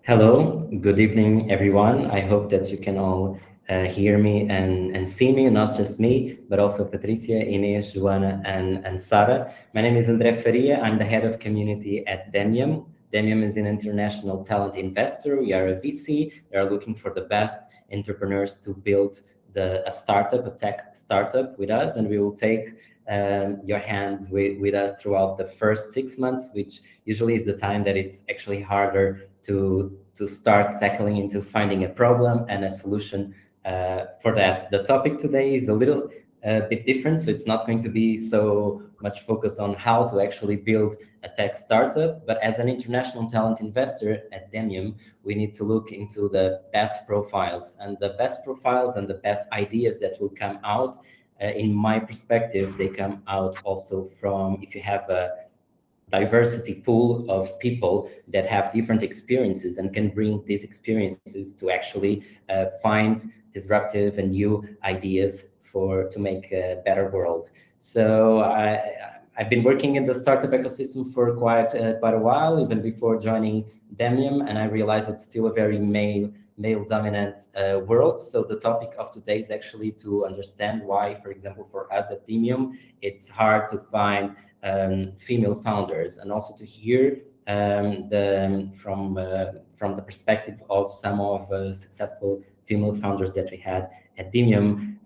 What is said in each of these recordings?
Hello, good evening, everyone. I hope that you can all hear me and see me, not just me, but also Patricia, Inês, Joana, and Sara. My name is André Faria. I'm the head of community at Demium. Demium is an international talent investor. We are a VC. We are looking for the best entrepreneurs to build a startup, a tech startup with us, and we will take your hands with us throughout the first 6 months, which usually is the time that it's actually harder to start tackling into finding a problem and a solution for that. The topic today is a little bit different, so it's not going to be so much focused on how to actually build a tech startup, but as an international talent investor at Demium, we need to look into the best profiles, and the best profiles and the best ideas that will come out. In my perspective, they come out also from if you have a diversity pool of people that have different experiences and can bring these experiences to actually find disruptive and new ideas to make a better world. So I've been working in the startup ecosystem for quite a while, even before joining Demium, and I realized it's still a very male-dominant world. So the topic of today is actually to understand why, for example, for us at Demium, it's hard to find female founders, and also to hear from the perspective of some of successful female founders that we had at Demium,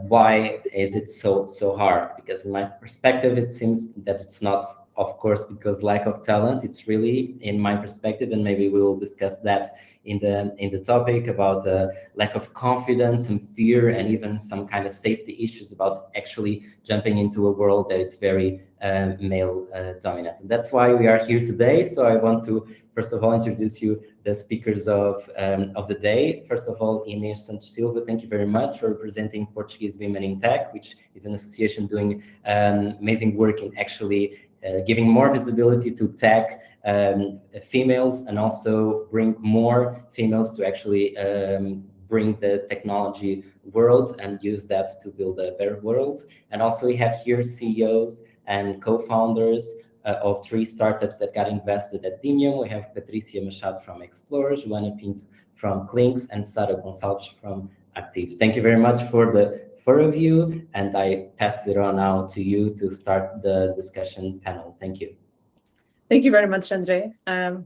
why is it so hard? Because in my perspective, it seems that it's not, of course, because lack of talent. It's really, in my perspective, and maybe we will discuss that in the topic about lack of confidence and fear, and even some kind of safety issues about actually jumping into a world that it's very male dominant. And that's why we are here today. So I want to first of all introduce you the speakers of the day. First of all, Inês Santos Silva, thank you very much for representing Portuguese Women in Tech, which is an association doing amazing work in actually giving more visibility to tech females, and also bring more females to actually bring the technology world and use that to build a better world. And also we have here CEOs and co-founders of 3 startups that got invested at Demium. We have Patricia Machado from Explore, Joana Pinto from Clynx, and Sara Gonçalves from Actif. Thank you very much for the 4 of you, and I pass it on now to you to start the discussion panel. Thank you. Thank you very much, Andre.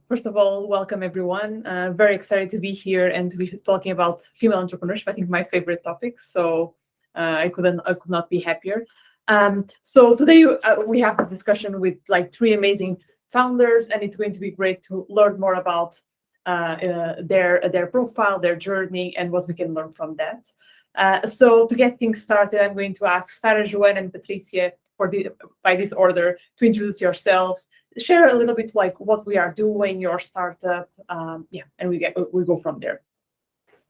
First of all, welcome everyone. Very excited to be here and to be talking about female entrepreneurship. I think my favorite topic, so I could not be happier. So today we have a discussion with like 3 amazing founders, and it's going to be great to learn more about their profile, their journey, and what we can learn from that. So to get things started, I'm going to ask Sara, Joana, and Patricia by this order to introduce yourselves, share a little bit like what we are doing, your startup, and we go from there.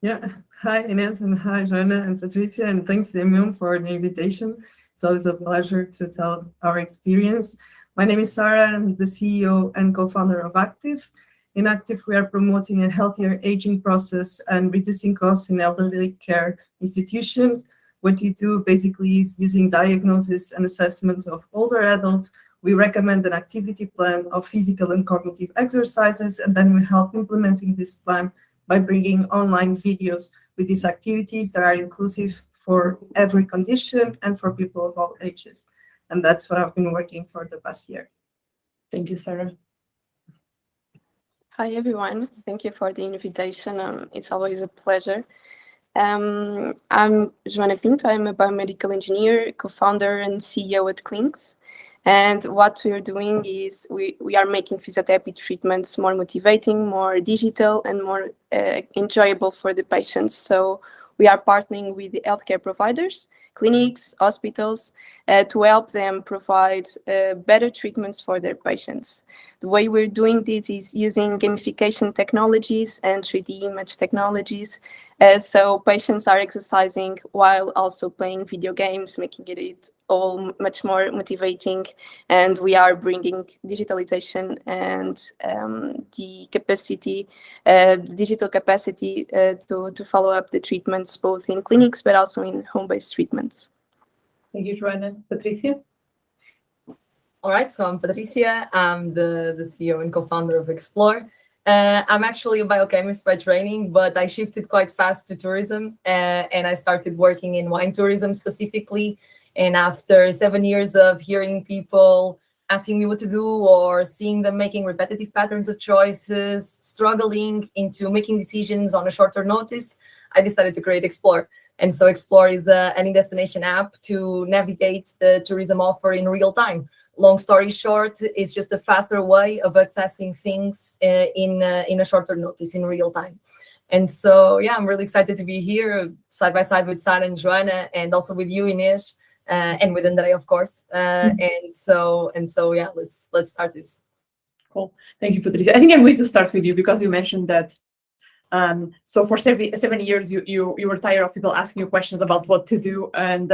Yeah, hi Inês, and hi Joana and Patricia, and thanks Demium for the invitation. It's always a pleasure to tell our experience. My name is Sara. I'm the CEO and co-founder of Actif. In Actif, we are promoting a healthier aging process and reducing costs in elderly care institutions. What you do basically is using diagnosis and assessment of older adults. We recommend an activity plan of physical and cognitive exercises, and then we help implementing this plan by bringing online videos with these activities that are inclusive for every condition and for people of all ages. And that's what I've been working for the past year. Thank you, Sara. Hi, everyone. Thank you for the invitation. It's always a pleasure. I'm Joana Pinto. I'm a biomedical engineer, co-founder and CEO at Clynx. And what we are doing is we are making physiotherapy treatments more motivating, more digital, and more enjoyable for the patients. So we are partnering with the healthcare providers, clinics, hospitals, to help them provide better treatments for their patients. The way we're doing this is using gamification technologies and 3D image technologies. So patients are exercising while also playing video games, making it all much more motivating. And we are bringing digitalization and the capacity, digital capacity to follow up the treatments, both in clinics, but also in home-based treatments. Thank you, Joana. Patricia? All right, so I'm Patricia. I'm the CEO and co-founder of Explore. I'm actually a biochemist by training, but I shifted quite fast to tourism, and I started working in wine tourism specifically. And after 7 years of hearing people asking me what to do or seeing them making repetitive patterns of choices, struggling into making decisions on a shorter notice, I decided to create Explore. And so Explore is an in-destination app to navigate the tourism offer in real time. Long story short, it's just a faster way of accessing things in a shorter notice in real time. And so, yeah, I'm really excited to be here side by side with Sara and Joana, and also with you, Inês, and with Andrea, of course. And so, yeah, let's start this. Cool. Thank you, Patricia. I think I'm going to start with you because you mentioned that. So for 7 years, you were tired of people asking you questions about what to do, and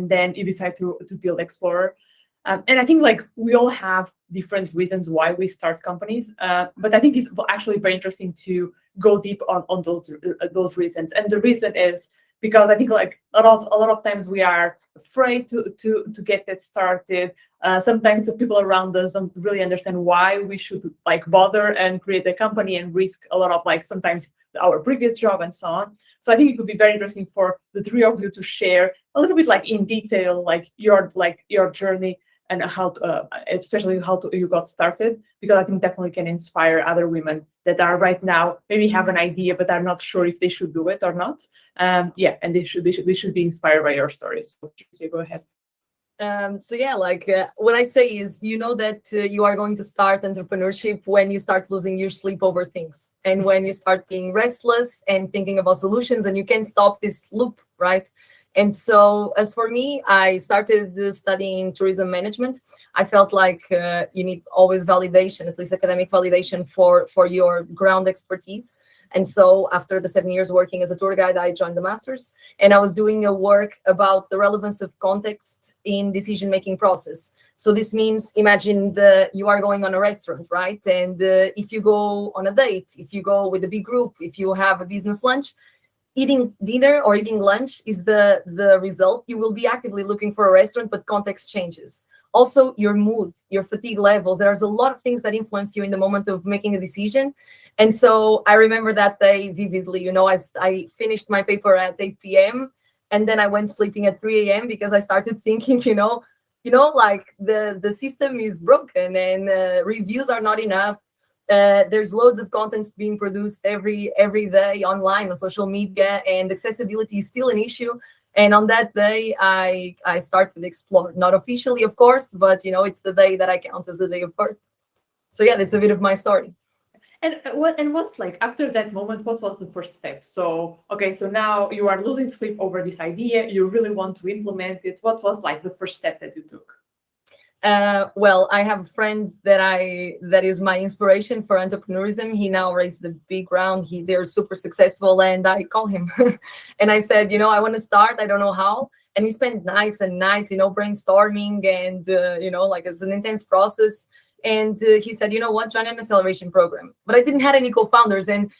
then you decided to build Explorer. And I think like we all have different reasons why we start companies, but I think it's actually very interesting to go deep on those reasons. And the reason is because I think like a lot of times we are afraid to get that started. Sometimes the people around us don't really understand why we should like bother and create a company and risk a lot of like sometimes our previous job and so on. So I think it could be very interesting for the three of you to share a little bit like in detail like your journey and how to, especially how you got started, because I think definitely can inspire other women that are right now maybe have an idea but are not sure if they should do it or not. Yeah, and they should be inspired by your stories. So go ahead. So yeah, like what I say is, you know that you are going to start entrepreneurship when you start losing your sleep over things, and when you start being restless and thinking about solutions, and you can't stop this loop, right? And so as for me, I started studying tourism management. I felt like you need always validation, at least academic validation for your ground expertise. And so after the 7 years working as a tour guide, I joined the master's, and I was doing a work about the relevance of context in decision-making process. So this means, imagine you are going on a restaurant, right? And if you go on a date, if you go with a big group, if you have a business lunch, eating dinner or eating lunch is the result. You will be actively looking for a restaurant, but context changes. Also, your mood, your fatigue levels. There's a lot of things that influence you in the moment of making a decision. And so I remember that day vividly. You know, I finished my paper at 8 p.m. and then I went sleeping at 3 a.m. because I started thinking, you know, like the system is broken and reviews are not enough. There's loads of content being produced every day online on social media, and accessibility is still an issue. And on that day, I started Explore, not officially, of course, but you know, it's the day that I count as the day of birth. So yeah, that's a bit of my story. And what like after that moment, what was the first step? So okay, so now you are losing sleep over this idea. You really want to implement it. What was like the first step that you took? Well, I have a friend that is my inspiration for entrepreneurism. He now raised a big round. They're super successful, and I call him and I said, you know, I want to start. I don't know how. And we spent nights and nights, you know, brainstorming and you know, like it's an intense process. And he said, you know what, join an acceleration program. But I didn't have any co-founders, and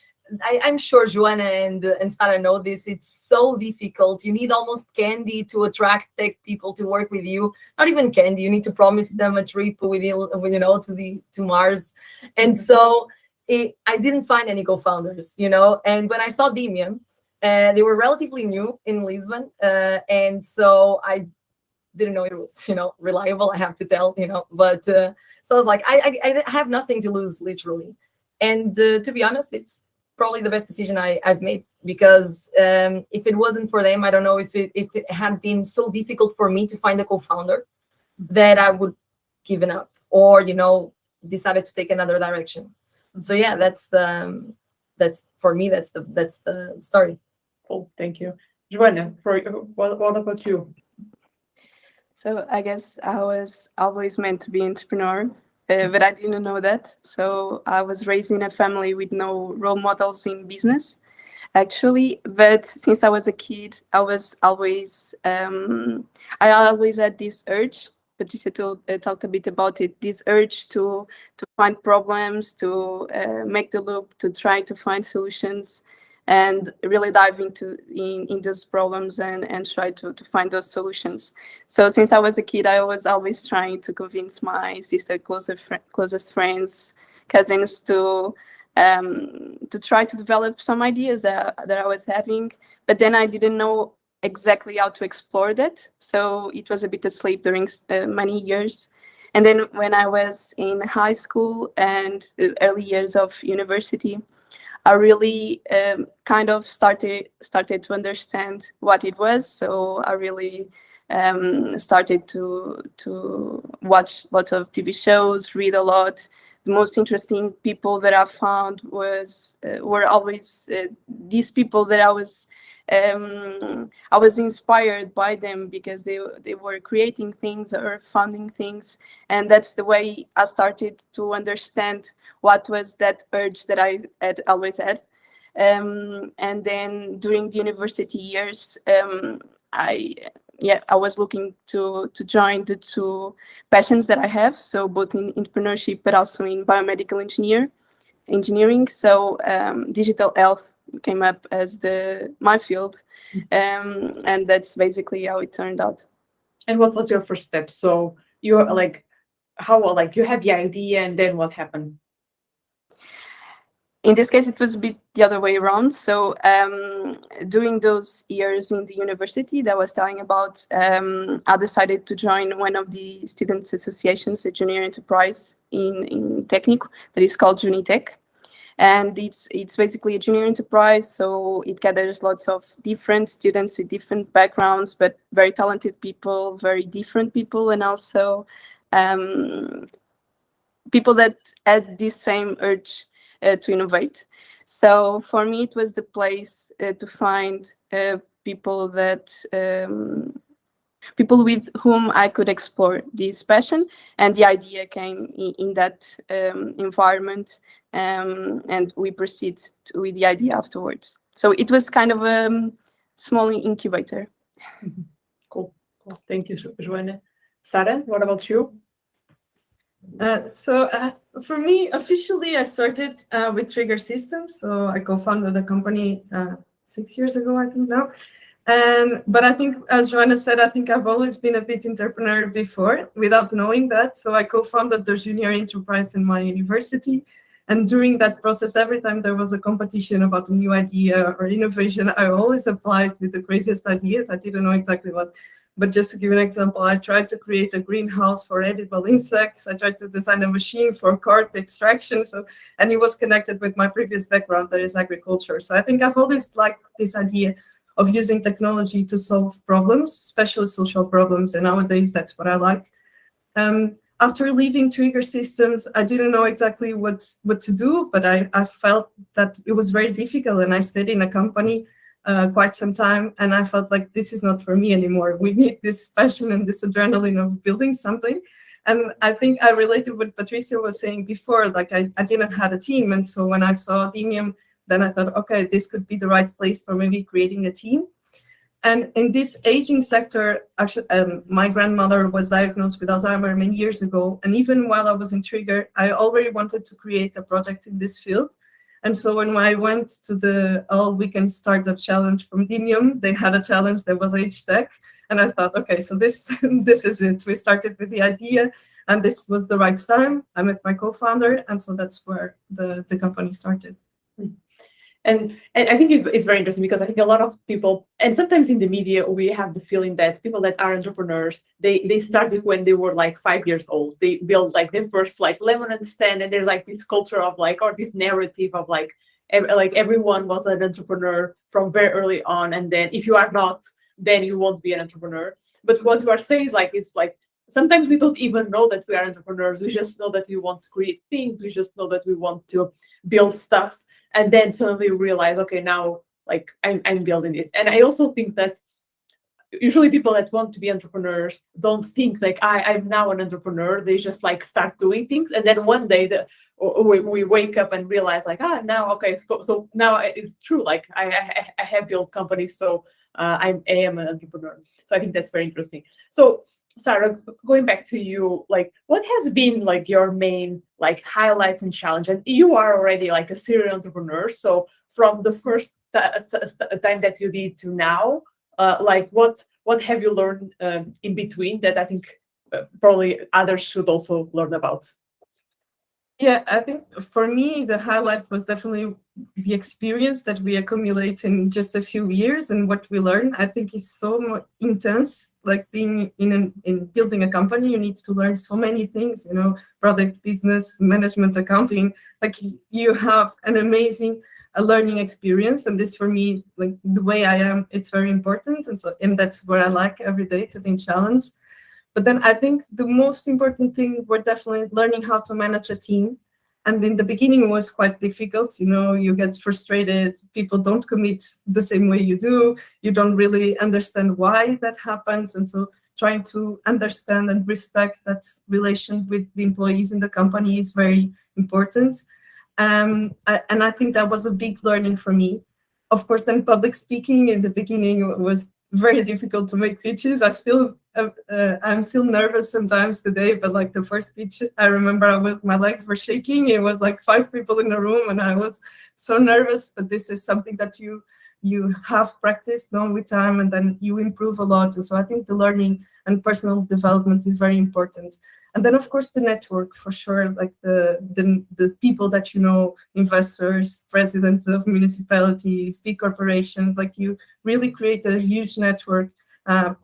I'm sure Joana and Sara know this. It's so difficult. You need almost candy to attract tech people to work with you. Not even candy. You need to promise them a trip with you know, to Mars. And so I didn't find any co-founders, you know. And when I saw Demium, they were relatively new in Lisbon, and so I didn't know it was, you know, reliable. I have to tell, you know. But so I was like, I have nothing to lose, literally. And to be honest, it's probably the best decision I've made, because if it wasn't for them, I don't know if it had been so difficult for me to find a co-founder, that I would given up, or you know, decided to take another direction. So yeah, that's for me, that's the story. Cool, thank you. Joana, what about you? So I guess I was always meant to be an entrepreneur. But I didn't know that. So I was raised in a family with no role models in business, actually. But since I was a kid, I always had this urge. Patricia talked a bit about it. This urge to find problems, to make the loop, to try to find solutions, and really dive in those problems and try to find those solutions. So since I was a kid, I was always trying to convince my sister, closest friends, cousins to to try to develop some ideas that I was having, but then I didn't know exactly how to explore that. So it was a bit asleep during many years. And then when I was in high school and the early years of university, I really kind of started to understand what it was. So I really started to watch lots of TV shows, read a lot. The most interesting people that I found were always these people that I was inspired by them because they were creating things or funding things, and that's the way I started to understand what was that urge that I had always had. And then during the university years, I was looking to join the two passions that I have, so both in entrepreneurship but also in biomedical engineering. So digital health came up as my field, and that's basically how it turned out. And what was your first step? So you're like, how like you had the idea, and then what happened? In this case, it was a bit the other way around. So during those years in the university that I was telling about, I decided to join one of the students' associations, a junior enterprise in Técnico, that is called Junitec. And it's basically a junior enterprise, so it gathers lots of different students with different backgrounds, but very talented people, very different people, and also people that had this same urge to innovate. So for me, it was the place to find people with whom I could explore this passion, and the idea came in that environment, and we proceed with the idea afterwards. So it was kind of a small incubator. Cool. Thank you, Joana. Sara, what about you? For me, officially, I started with Trigger Systems. So I co-founded a company 6 years ago, I think now. But I think, as Joana said, I think I've always been a bit entrepreneur before without knowing that. So I co-founded the junior enterprise in my university. And during that process, every time there was a competition about a new idea or innovation, I always applied with the craziest ideas. I didn't know exactly what. But just to give an example, I tried to create a greenhouse for edible insects. I tried to design a machine for cord extraction. And it was connected with my previous background, that is agriculture. So I think I've always liked this idea of using technology to solve problems, especially social problems. And nowadays, that's what I like. After leaving Trigger Systems, I didn't know exactly what to do, but I felt that it was very difficult. And I stayed in a company quite some time, and I felt like this is not for me anymore. We need this passion and this adrenaline of building something. And I think I related what Patricia was saying before, like I didn't have a team. And so when I saw Demium, then I thought, okay, this could be the right place for maybe creating a team. And in this aging sector, actually, my grandmother was diagnosed with Alzheimer's many years ago. And even while I was in Trigger, I already wanted to create a project in this field. And so when I went to the all-weekend startup challenge from Demium, they had a challenge that was age tech. And I thought, okay, so this is it. We started with the idea, and this was the right time. I met my co-founder, and so that's where the company started. And I think it's very interesting because I think a lot of people, and sometimes in the media, we have the feeling that people that are entrepreneurs, they started when they were like 5 years old. They built like their first like lemonade stand, and there's like this culture of like, or this narrative of like everyone was an entrepreneur from very early on, and then if you are not, then you won't be an entrepreneur. But what you are saying is like, it's like sometimes we don't even know that we are entrepreneurs. We just know that we want to create things. We just know that we want to build stuff. And then suddenly realize, okay, now like I'm building this. And I also think that usually people that want to be entrepreneurs don't think like I'm now an entrepreneur. They just like start doing things, and then one day we wake up and realize like now okay, so now it's true. Like I have built companies, so I am an entrepreneur. So I think that's very interesting. So Sara, going back to you, like what has been like your main like highlights and challenge? And you are already like a serial entrepreneur. So from the first time that you did to now, like what have you learned in between that I think probably others should also learn about? Yeah, I think for me, the highlight was definitely the experience that we accumulate in just a few years and what we learn. I think is so intense. Like being in building a company, you need to learn so many things. Product, business, management, accounting. Like you have an amazing learning experience, and this for me, like the way I am, it's very important, and that's what I like every day, to be challenged. But then I think the most important thing were definitely learning how to manage a team. And in the beginning, it was quite difficult. You get frustrated. People don't commit the same way you do. You don't really understand why that happens. And so trying to understand and respect that relation with the employees in the company is very important. And I think that was a big learning for me. Of course, then public speaking in the beginning was very difficult to make pitches. I'm still nervous sometimes today, but like the first pitch, I remember my legs were shaking. It was like 5 people in the room, and I was so nervous. But this is something that you have practiced done with time, and then you improve a lot. And so I think the learning and personal development is very important. And then, of course, the network for sure, like the people that investors, presidents of municipalities, big corporations, like you really create a huge network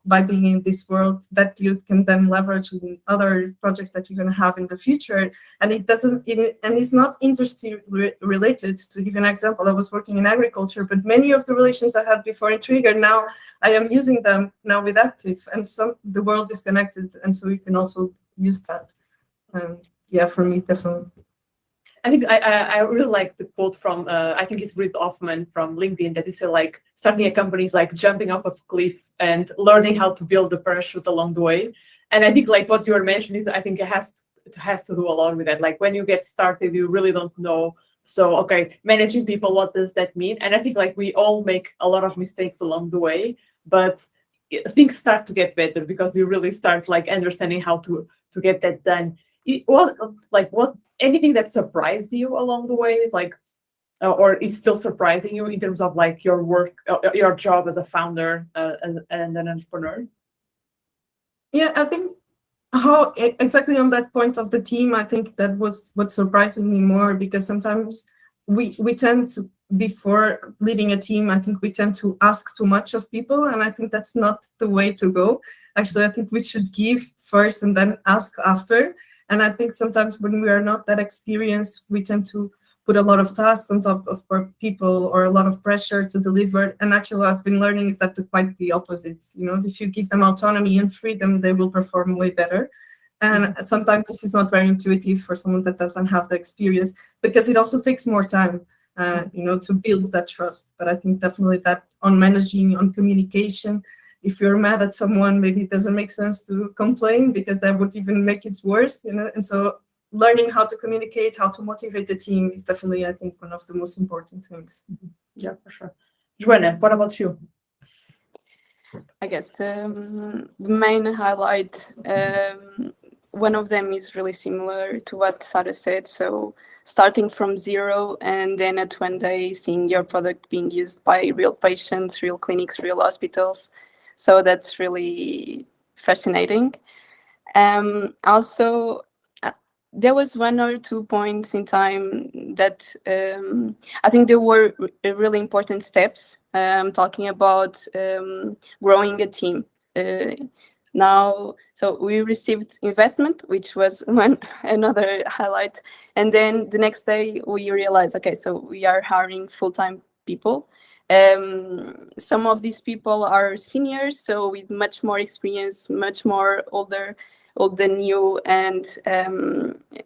by being in this world that you can then leverage in other projects that you're going to have in the future. And it's not industry related. To give you an example, I was working in agriculture, but many of the relations I had before in Trigger, now I am using them now with Actif, and the world is connected, and so you can also use that. Yeah, for me, definitely. I think I really like the quote from I think it's Reid Hoffman from LinkedIn, that is like starting a company is like jumping off a cliff and learning how to build the parachute along the way. And I think like what you were mentioning is, I think it has to do a lot with that. Like when you get started, you really don't know. So okay, managing people, what does that mean? And I think like we all make a lot of mistakes along the way, but things start to get better because you really start like understanding how to get that done. Was anything that surprised you along the way, or is still surprising you in terms of like your work, your job as a founder and an entrepreneur? Yeah, I think how exactly on that point of the team, I think that was what surprised me more, because sometimes we tend to, before leading a team, I think we tend to ask too much of people, and I think that's not the way to go. Actually, I think we should give first and then ask after. And I think sometimes when we are not that experienced, we tend to put a lot of tasks on top of people, or a lot of pressure to deliver. And actually what I've been learning is that quite the opposite. If you give them autonomy and freedom, they will perform way better. And sometimes this is not very intuitive for someone that doesn't have the experience, because it also takes more time, to build that trust. But I think definitely that on managing, on communication, if you're mad at someone, maybe it doesn't make sense to complain, because that would even make it worse, And so learning how to communicate, how to motivate the team is definitely, I think, one of the most important things. Yeah, for sure. Joana, what about you? I guess the main highlight, one of them is really similar to what Sara said. So starting from zero, and then at one day seeing your product being used by real patients, real clinics, real hospitals. So that's really fascinating. Also, there was 1 or 2 points in time that I think there were really important steps. Talking about growing a team. Now, so we received investment, which was another highlight. And then the next day we realized, okay, so we are hiring full-time people. Some of these people are seniors, so with much more experience, much more older than you, and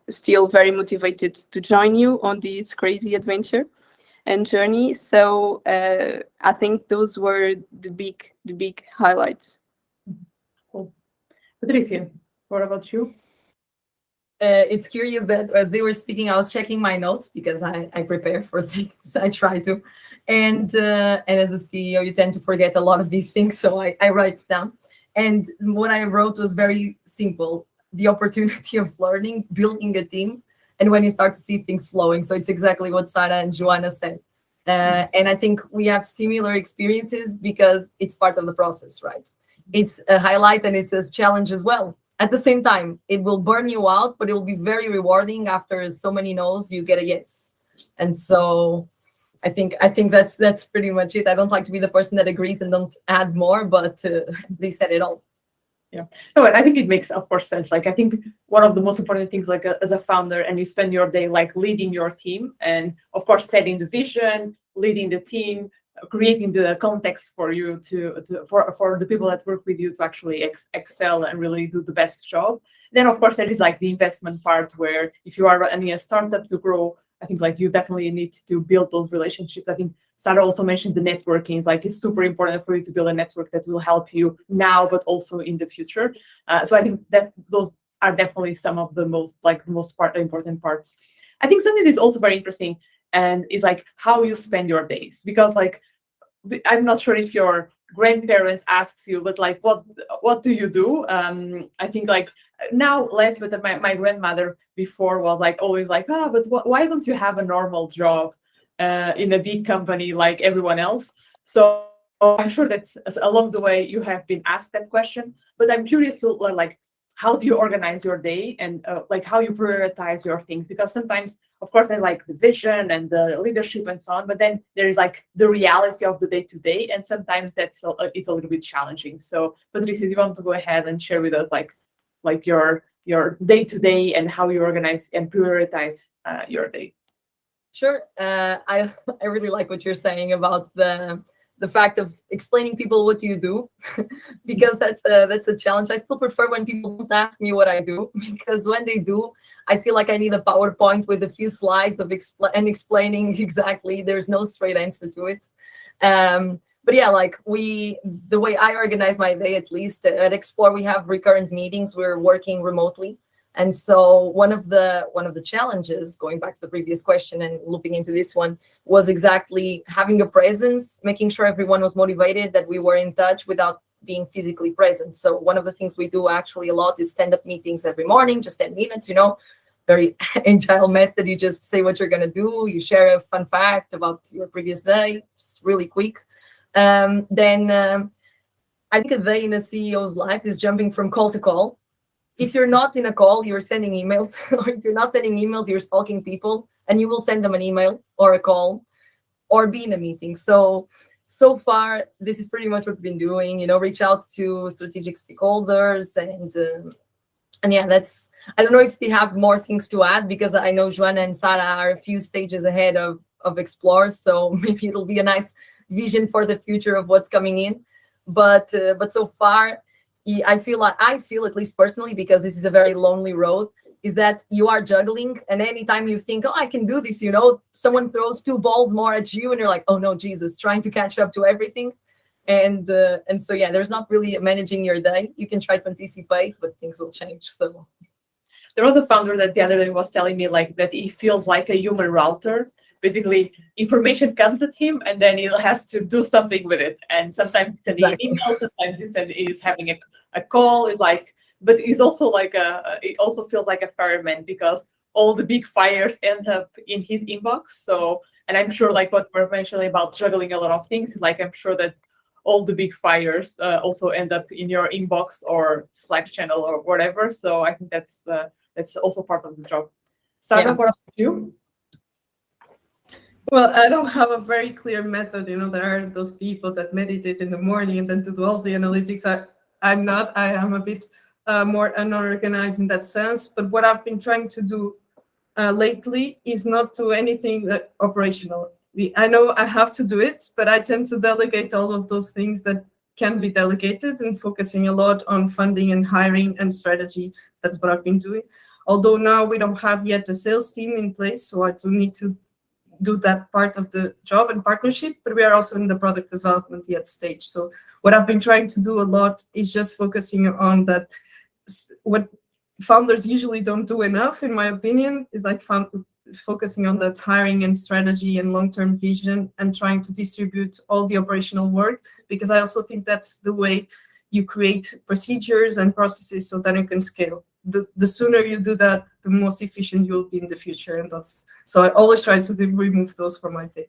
still very motivated to join you on this crazy adventure and journey. So I think those were the big highlights. Cool. Patricia, what about you? It's curious that as they were speaking, I was checking my notes, because I prepare for things. I try to. And as a CEO, you tend to forget a lot of these things, so I write it down. And what I wrote was very simple: the opportunity of learning, building a team, and when you start to see things flowing. So it's exactly what Sara and Joana said. And I think we have similar experiences, because it's part of the process, right? It's a highlight and it's a challenge as well. at the same time, it will burn you out, but it will be very rewarding. After so many no's, you get a yes. And so I think that's pretty much it. I don't like to be the person that agrees and don't add more, but they said it all. Yeah, no, I think it makes, of course, sense. Like, I think one of the most important things, like as a founder, and you spend your day like leading your team, and of course setting the vision, leading the team, creating the context for you for the people that work with you to actually excel and really do the best job. Then, of course, there is like the investment part, where if you are running a startup to grow, I think like you definitely need to build those relationships. I think Sara also mentioned the networking. It's super important for you to build a network that will help you now, but also in the future. So I think that those are definitely some of the most important parts. I think something that is also very interesting and is like how you spend your days, because like I'm not sure if your grandparents asks you, but like what do you do? I think like now less, but my grandmother before was like always like, but why don't you have a normal job in a big company like everyone else? So I'm sure that along the way you have been asked that question, but I'm curious to learn like how do you organize your day and like how you prioritize your things, because sometimes of course there's like the vision and the leadership and so on, but then there is like the reality of the day-to-day, and sometimes it's a little bit challenging. So Patricia, do you want to go ahead and share with us like your day-to-day and how you organize and prioritize your day? Sure. I really like what you're saying about the fact of explaining people what you do, because that's a challenge. I still prefer when people don't ask me what I do, because when they do, I feel like I need a PowerPoint with a few slides of explaining exactly. There's no straight answer to it. But yeah, like the way I organize my day, at least at Explore, we have recurrent meetings. We're working remotely. And so one of the challenges, going back to the previous question and looping into this one, was exactly having a presence, making sure everyone was motivated, that we were in touch without being physically present. So one of the things we do actually a lot is stand-up meetings every morning, just 10 minutes, very agile method. You just say what you're going to do. You share a fun fact about your previous day, just really quick. Then I think a day in a CEO's life is jumping from call to call. If you're not in a call, you're sending emails. Or if you're not sending emails, you're stalking people, and you will send them an email or a call or be in a meeting. So far, this is pretty much what we've been doing, reach out to strategic stakeholders. And yeah, I don't know if they have more things to add, because I know Joana and Sara are a few stages ahead of Explore. So maybe it'll be a nice vision for the future of what's coming in. But so far, I feel at least personally, because this is a very lonely road, is that you are juggling, and anytime you think, I can do this, someone throws 2 balls more at you, and you're like, oh no, Jesus, trying to catch up to everything. And so yeah, there's not really managing your day. You can try to anticipate, but things will change. So there was a founder that the other day was telling me like that he feels like a human router. Basically, information comes at him, and then he has to do something with it. And sometimes it's an email, sometimes he's having a call. Is like, but he's also like it also feels like a fireman, because all the big fires end up in his inbox. So, and I'm sure like what we're mentioning about juggling a lot of things, like I'm sure that all the big fires also end up in your inbox or Slack channel or whatever. So I think that's also part of the job. Sara, what about you? Well, I don't have a very clear method. There are those people that meditate in the morning and then to do all the analytics. I am a bit more unorganized in that sense. But what I've been trying to do lately is not do anything operational. I know I have to do it, but I tend to delegate all of those things that can be delegated, and focusing a lot on funding and hiring and strategy. That's what I've been doing. Although now we don't have yet a sales team in place, so I do need to do that part of the job and partnership, but we are also in the product development yet stage. So what I've been trying to do a lot is just focusing on that. What founders usually don't do enough, in my opinion, is like focusing on that hiring and strategy and long-term vision, and trying to distribute all the operational work, because I also think that's the way you create procedures and processes so that you can scale. The sooner you do that, the most efficient you'll be in the future. And so I always try to remove those from my day.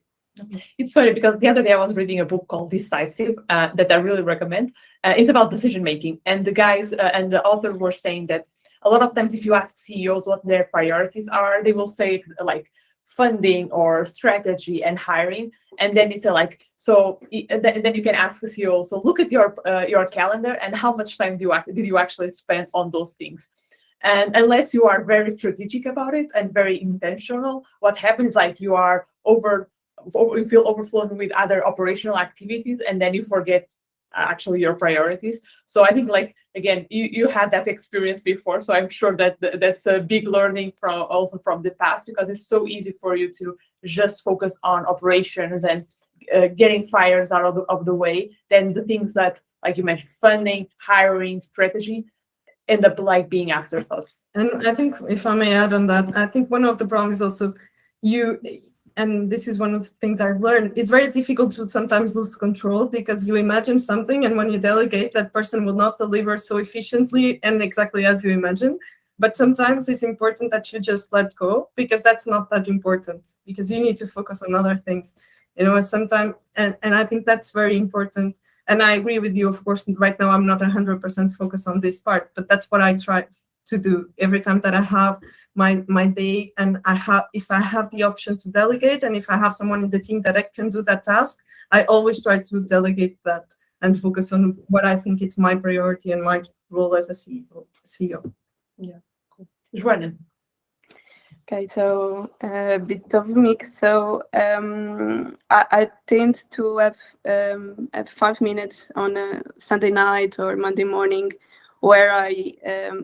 It's funny because the other day I was reading a book called Decisive that I really recommend. It's about decision making, and the guys and the author were saying that a lot of times if you ask CEOs what their priorities are, they will say like funding or strategy and hiring, and then it's like then you can ask the CEO. So look at your calendar and how much time did you actually spend on those things. And unless you are very strategic about it and very intentional, what happens like you feel overflowed with other operational activities, and then you forget actually your priorities. So I think like again, you had that experience before, so I'm sure that that's a big learning from the past, because it's so easy for you to just focus on operations and getting fires out of the way. Then the things that, like you mentioned, funding, hiring, strategy, end up like being afterthoughts. And I think, if I may add on that, I think one of the problems is also and this is one of the things I've learned, it's very difficult to sometimes lose control, because you imagine something, and when you delegate, that person will not deliver so efficiently and exactly as you imagine. But sometimes it's important that you just let go, because that's not that important, because you need to focus on other things, sometimes, and I think that's very important. And I agree with you, of course, right now I'm not 100% focused on this part, but that's what I try to do every time that I have my day, and if I have the option to delegate, and if I have someone in the team that I can do that task, I always try to delegate that and focus on what I think is my priority and my role as a CEO. Yeah, cool. Joana. Okay, so a bit of a mix. So I tend to have 5 minutes on a Sunday night or Monday morning where I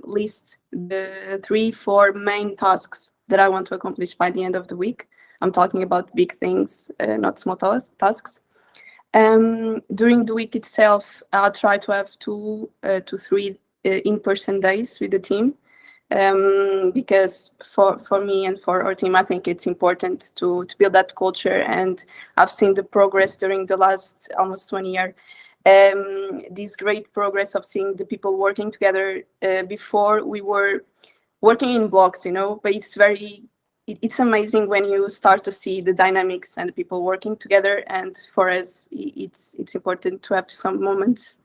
list the 3-4 main tasks that I want to accomplish by the end of the week. I'm talking about big things, not small tasks. During the week itself, I'll try to have 2 to 3 in-person days with the team, because for me and for our team, I think it's important to build that culture. And I've seen the progress during the last almost 1 year. This great progress of seeing the people working together. Before we were working in blocks, but it's amazing when you start to see the dynamics and the people working together. And for us, it's important to have some moments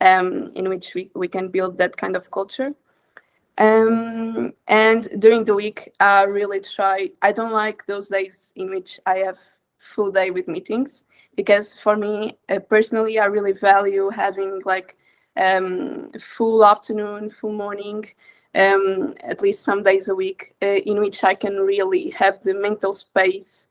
in which we can build that kind of culture. And during the week, I really try. I don't like those days in which I have full day with meetings, because for me personally, I really value having like full afternoon, full morning, at least some days a week, in which I can really have the mental space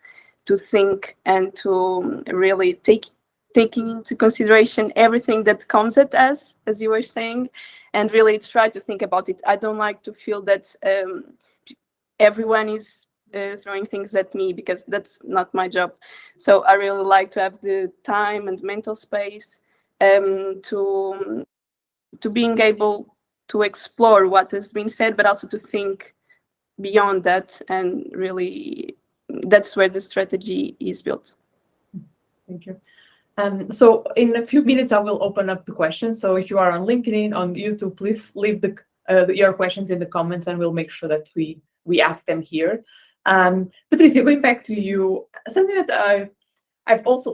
to think and to really taking into consideration everything that comes at us, as you were saying, and really try to think about it. I don't like to feel that everyone is throwing things at me, because that's not my job. So I really like to have the time and mental space to being able to explore what has been said, but also to think beyond that. And really, that's where the strategy is built. Thank you. So in a few minutes, I will open up the questions. So if you are on LinkedIn, on YouTube, please leave your questions in the comments, and we'll make sure that we ask them here. Patricia, going back to you, something that I've also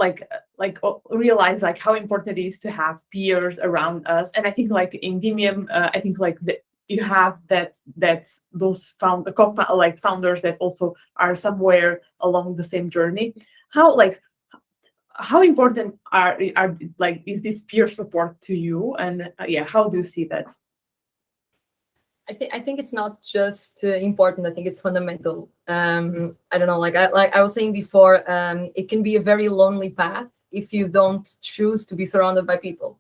realized how important it is to have peers around us. And I think like in Demium, I think like you have those founders that also are somewhere along the same journey. How important is this peer support to you? And how do you see that? I think it's not just important. I think it's fundamental. I don't know. Like I was saying before, it can be a very lonely path if you don't choose to be surrounded by people.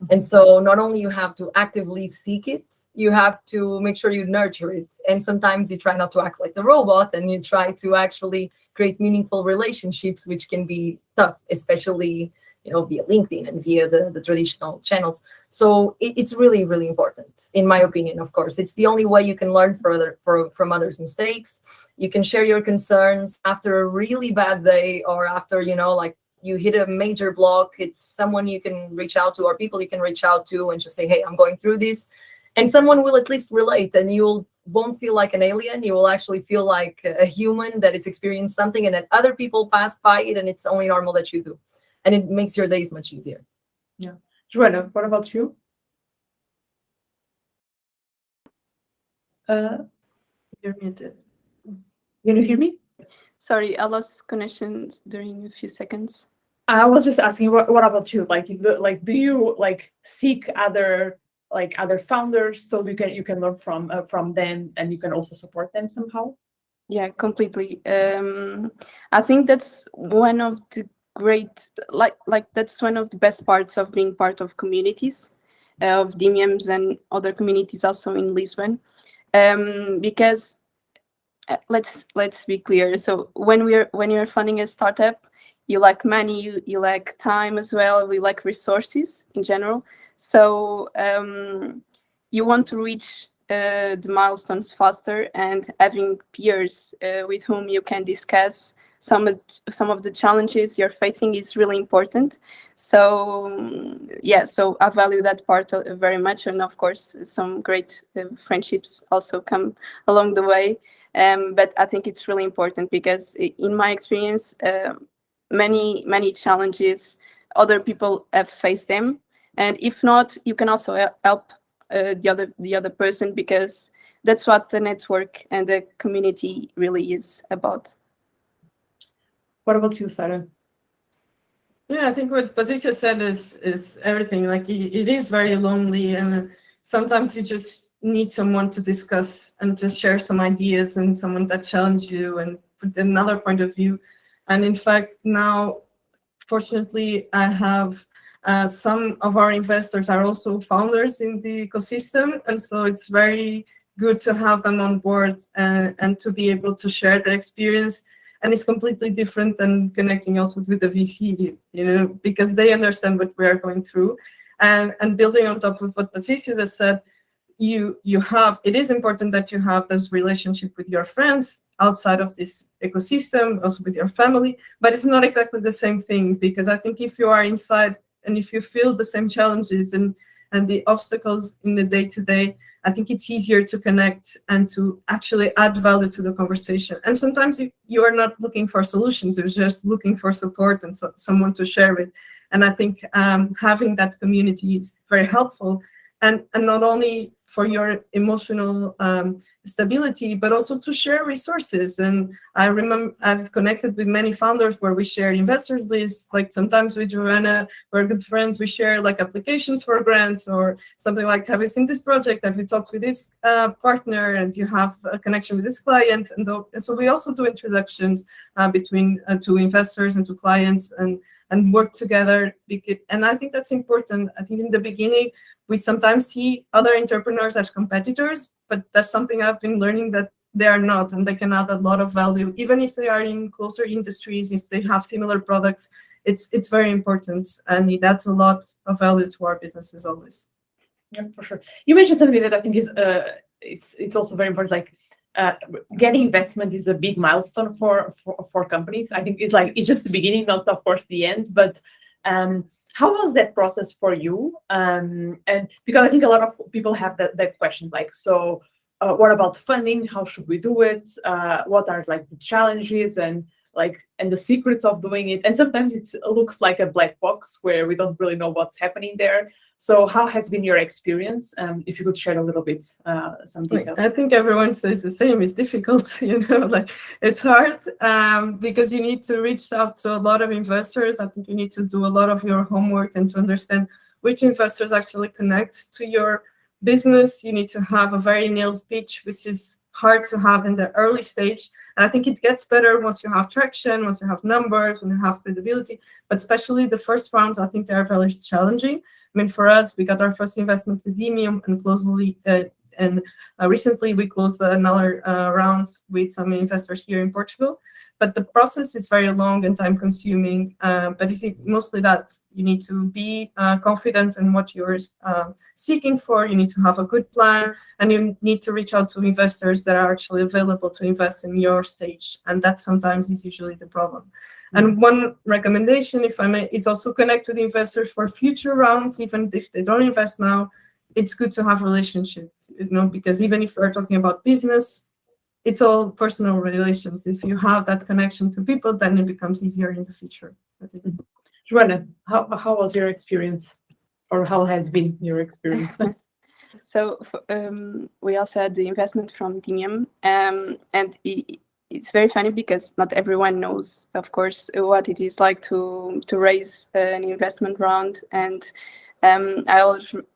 And so not only you have to actively seek it, you have to make sure you nurture it. And sometimes you try not to act like the robot, and you try to actually create meaningful relationships, which can be tough, especially via LinkedIn and via the traditional channels. So it's really, really important, in my opinion. Of course, it's the only way you can learn from others' mistakes. You can share your concerns after a really bad day, or after you hit a major block. It's someone you can reach out to, or people you can reach out to, and just say, hey, I'm going through this. And someone will at least relate, and you'll won't feel like an alien. You will actually feel like a human that it's experienced something and that other people passed by it and it's only normal that you do. And it makes your days much easier. Yeah. Joana, what about you? You're muted. Can you hear me? Sorry, I lost connections during a few seconds. I was just asking, what about you? Like, do you like seek other founders so you can learn from them and you can also support them somehow? Yeah, completely. I think that's one of the great, that's one of the best parts of being part of communities, of Demiums and other communities also in Lisbon, because let's be clear. So when you're funding a startup, you lack money, you lack time as well. We lack resources in general. So you want to reach the milestones faster, and having peers with whom you can discuss some of the challenges you're facing is really important. So yeah, so I value that part very much, and of course some great friendships also come along the way. But I think it's really important because in my experience, many challenges other people have faced them, and if not, you can also help the other person, because that's what the network and the community really is about. What about you, Sara? Yeah, I think what Patricia said is everything. Like it is very lonely, and sometimes you just need someone to discuss and just share some ideas, and someone that challenge you and put another point of view. And in fact, now, fortunately, I have some of our investors are also founders in the ecosystem, and so it's very good to have them on board and to be able to share their experience. And it's completely different than connecting also with the VC, because they understand what we are going through. And building on top of what Patricia has said, it is important that you have this relationship with your friends outside of this ecosystem, also with your family, but it's not exactly the same thing, because I think if you are inside and if you feel the same challenges and the obstacles in the day-to-day, I think it's easier to connect and to actually add value to the conversation. And sometimes you are not looking for solutions, you're just looking for support and someone to share with. And I think having that community is very helpful, and not only for your emotional stability, but also to share resources. And I remember I've connected with many founders where we share investors lists, like sometimes with Joana, we're good friends, we share like applications for grants or something like, have you seen this project? Have you talked with this partner? And you have a connection with this client? And so we also do introductions between to investors and to clients and work together. And I think that's important. I think in the beginning, we sometimes see other entrepreneurs as competitors, but that's something I've been learning that they are not, and they can add a lot of value, even if they are in closer industries, if they have similar products. It's very important, and it adds a lot of value to our businesses always. Yeah, for sure. You mentioned something that I think is it's also very important. Like getting investment is a big milestone for companies. I think it's just the beginning, not of course the end, but. How was that process for you? And because I think a lot of people have that question, like, so what about funding? How should we do it? What are like the challenges and the secrets of doing it? And sometimes it looks like a black box where we don't really know what's happening there. So how has been your experience? If you could share a little bit some details. I think everyone says the same. It's difficult, like it's hard because you need to reach out to a lot of investors. I think you need to do a lot of your homework and to understand which investors actually connect to your business. You need to have a very nailed pitch, which is hard to have in the early stage. And I think it gets better once you have traction, once you have numbers, when you have credibility. But especially the first rounds, I think they are very challenging. I mean, for us, we got our first investment with Demium and recently we closed another round with some investors here in Portugal. But the process is very long and time consuming, but it's mostly that you need to be confident in what you're seeking for. You need to have a good plan, and you need to reach out to investors that are actually available to invest in your stage. And that sometimes is usually the problem. And one recommendation, if I may, is also connect with investors for future rounds, even if they don't invest now. it's good to have relationships, because even if we're talking about business, it's all personal relations. If you have that connection to people, then it becomes easier in the future, I think. Joana, how was your experience, or how has been your experience? So we also had the investment from Demium, and it's very funny because not everyone knows, of course, what it is like to raise an investment round. And I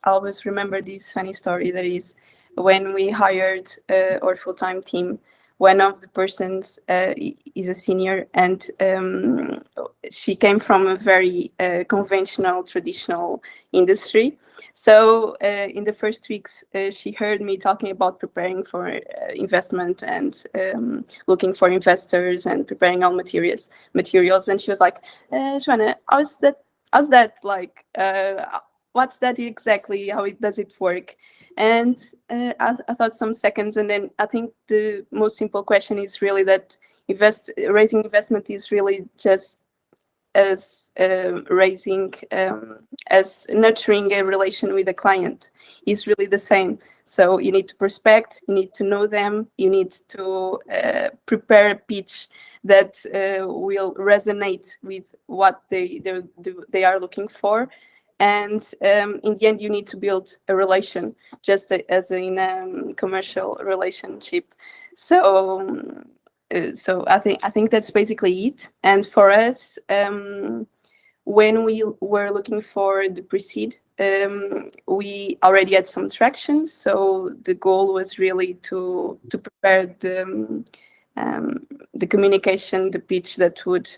always remember this funny story. That is, when we hired our full-time team, one of the persons is a senior, and she came from a very conventional, traditional industry. So in the first weeks, she heard me talking about preparing for investment and looking for investors and preparing all materials. And she was like, Joana, how's that like? What's that exactly? How does it work? And I thought some seconds, and then I think the most simple question is really that raising investment is really just as as nurturing a relation with a client is really the same. So you need to prospect, you need to know them, you need to prepare a pitch that will resonate with what they are looking for. And in the end, you need to build a relation, just as in a commercial relationship. So I think that's basically it. And for us, when we were looking for the pre-seed, we already had some traction. So the goal was really to prepare the communication, the pitch that would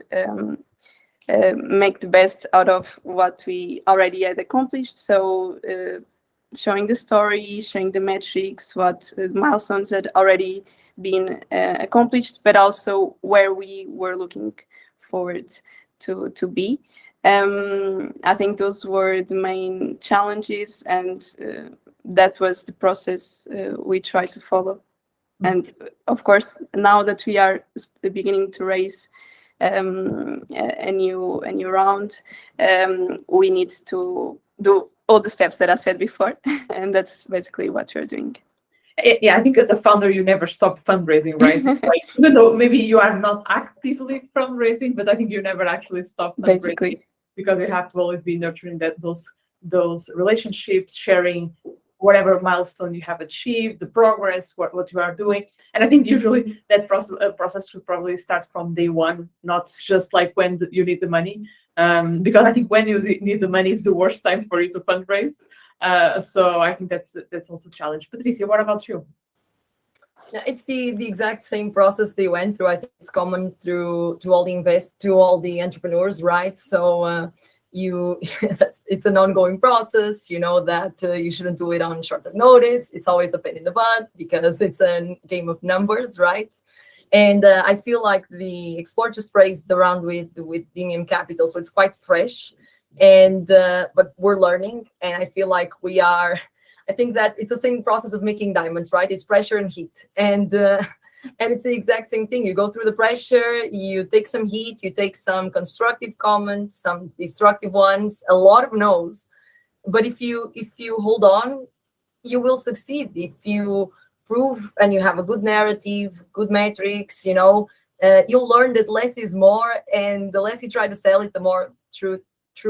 make the best out of what we already had accomplished. So showing the story, showing the metrics, what milestones had already been accomplished, but also where we were looking forward to be. I think those were the main challenges, and that was the process we tried to follow. And of course, now that we are beginning to raise a new round, we need to do all the steps that I said before, and that's basically what we're doing. Yeah, I think as a founder, you never stop fundraising, right? Like, even though maybe you are not actively fundraising, but I think you never actually stop fundraising, Basically, because you have to always be nurturing those relationships, sharing whatever milestone you have achieved, the progress, what you are doing. And I think usually that process should probably start from day one, not just like when you need the money. Because I think when you need the money is the worst time for you to fundraise. So I think that's also a challenge. Patricia, what about you? Yeah, it's the exact same process they went through. I think it's common to all the entrepreneurs, right? So it's an ongoing process. You know that you shouldn't do it on short notice. It's always a pain in the butt because it's a game of numbers, right? And I feel like the Explore just raised the round with Demium Capital, so it's quite fresh. And but we're learning, and I feel like I think that it's the same process of making diamonds, right? It's pressure and heat, and it's the exact same thing. You go through the pressure, you take some heat, you take some constructive comments, some destructive ones, a lot of no's. But if you hold on, you will succeed. If you prove and you have a good narrative, good metrics, you'll learn that less is more, and the less you try to sell it, the more true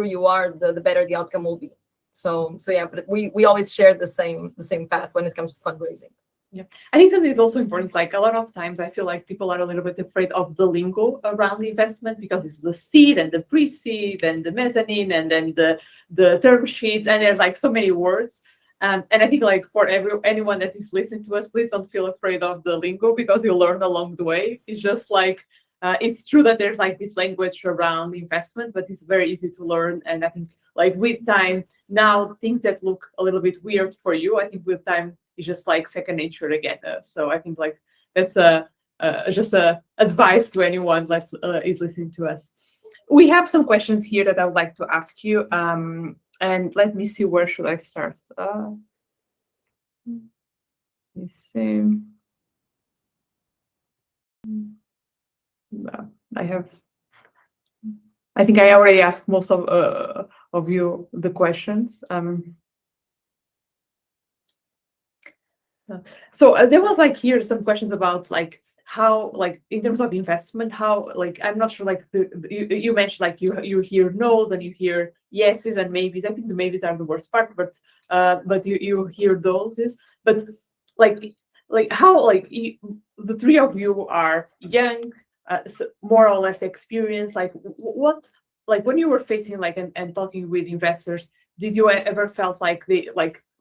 you are, the better the outcome will be. So yeah, but we always share the same path when it comes to fundraising. Yeah, I think something is also important. Like a lot of times, I feel like people are a little bit afraid of the lingo around the investment, because it's the seed and the pre-seed and the mezzanine and then the term sheets, and there's like so many words. And I think like for anyone that is listening to us, please don't feel afraid of the lingo, because you'll learn along the way. It's just like it's true that there's like this language around investment, but it's very easy to learn. And I think like with time, now things that look a little bit weird for you, I think with time it's just like second nature again. So I think like that's just a advice to anyone that is listening to us. We have some questions here that I would like to ask you. And let me see, where should I start? Let me see. No, I think I already asked most of you the questions. So there was like here some questions about like how like in terms of investment, how like I'm not sure like you mentioned like you hear no's and you hear yeses and maybes. I think the maybes are the worst part, but you hear those is but like how like the three of you are young, more or less experienced. Like what like when you were facing like and talking with investors, did you ever felt like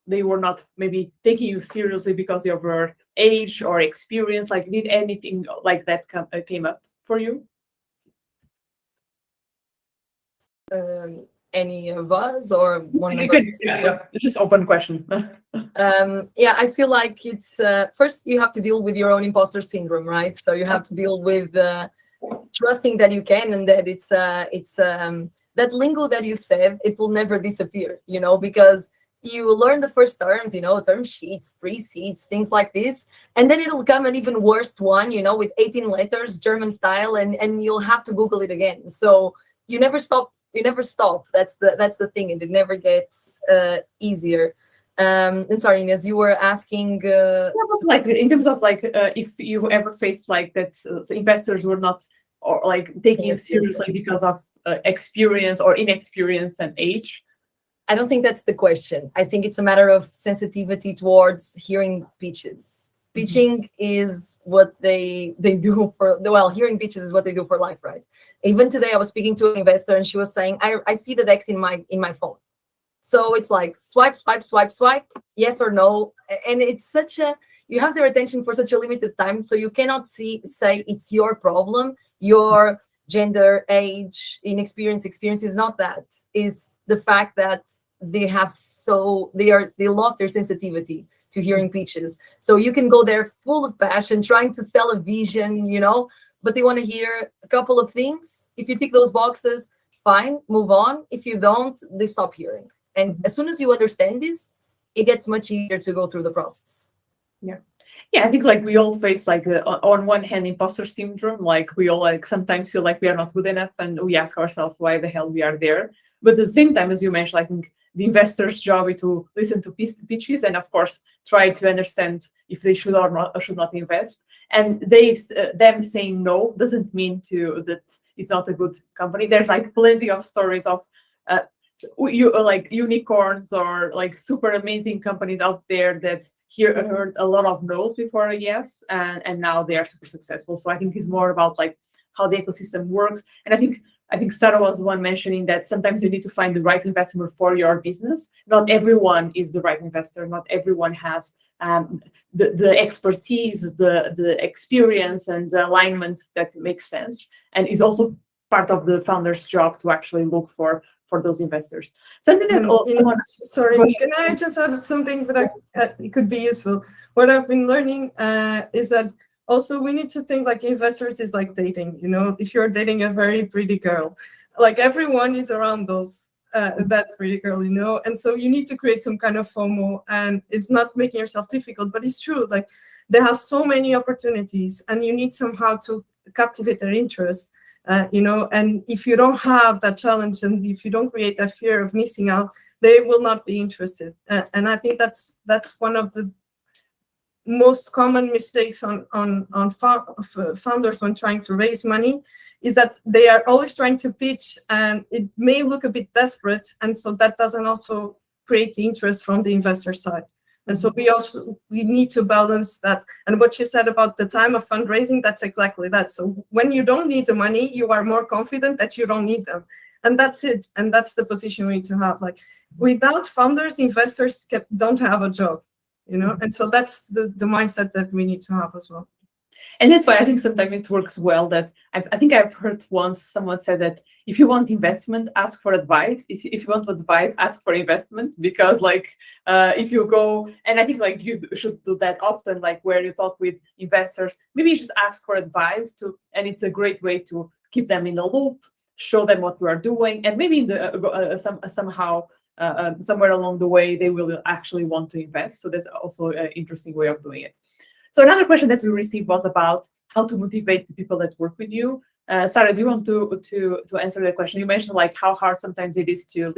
they were not maybe taking you seriously because of your age or experience? Like, did anything like that came up for you? Any of us or one of You us? could, yeah, just open question. Yeah, I feel like it's first you have to deal with your own imposter syndrome, right? So you have to deal with trusting that you can and that it's that lingo that you said, it will never disappear, you know, because you learn the first terms, you know, term sheets, pre-seeds, things like this, and then it'll come an even worse one, you know, with 18 letters, German style, and you'll have to Google it again. So you never stop. You never stop. That's the thing, and it never gets easier. And sorry, Ines, you were asking. Like in terms of like if you ever faced like that investors were not or like taking it seriously because of experience or inexperience and age. I don't think that's the question. I think it's a matter of sensitivity towards hearing pitches. Pitching is what they do for, well, hearing pitches is what they do for life, right? Even today I was speaking to an investor and she was saying, I see the decks in my phone. So it's like swipe, yes or no. And it's such a, you have their attention for such a limited time. So you cannot say it's your problem, your gender, age, inexperience, experience is not that. It's the fact that they lost their sensitivity to hearing pitches. So you can go there full of passion, trying to sell a vision, you know, but they want to hear a couple of things. If you tick those boxes, fine, move on. If you don't, they stop hearing. And as soon as you understand this, it gets much easier to go through the process. Yeah, I think like we all face like on one hand imposter syndrome, like we all like sometimes feel like we are not good enough and we ask ourselves why the hell we are there. But at the same time, as you mentioned, I think the investor's job is to listen to pitches and of course try to understand if they should or should not invest. And them saying no doesn't mean that it's not a good company. There's like plenty of stories of like unicorns or like super amazing companies out there that heard a lot of no's before a yes, and now they are super successful. So I think it's more about like how the ecosystem works. And I think Sara was the one mentioning that sometimes you need to find the right investor for your business. Not everyone is the right investor. Not everyone has the expertise, the experience, and the alignment that makes sense. And it's also part of the founder's job to actually look for those investors. Something that sorry, can I just add something that it could be useful? What I've been learning is that also we need to think like investors is like dating. You know, if you're dating a very pretty girl, like everyone is around that pretty girl, you know, and so you need to create some kind of FOMO, and it's not making yourself difficult, but it's true. Like they have so many opportunities, and you need somehow to captivate their interest. You know, and if you don't have that challenge and if you don't create that fear of missing out, they will not be interested. And I think that's one of the most common mistakes on founders when trying to raise money, is that they are always trying to pitch and it may look a bit desperate. And so that doesn't also create the interest from the investor side. And so we need to balance that. And what you said about the time of fundraising, that's exactly that. So when you don't need the money, you are more confident that you don't need them. And that's it. And that's the position we need to have. Like without founders, investors don't have a job, you know? And so that's the mindset that we need to have as well. And that's why I think sometimes it works well that I think I've heard once someone said that if you want investment, ask for advice. If you want advice, ask for investment, because like if you go, and I think like you should do that often, like where you talk with investors, maybe you just ask for advice and it's a great way to keep them in the loop, show them what we are doing, and maybe somehow somewhere along the way they will actually want to invest. So that's also an interesting way of doing it. So another question that we received was about how to motivate the people that work with you. Sara, do you want to answer that question? You mentioned like how hard sometimes it is to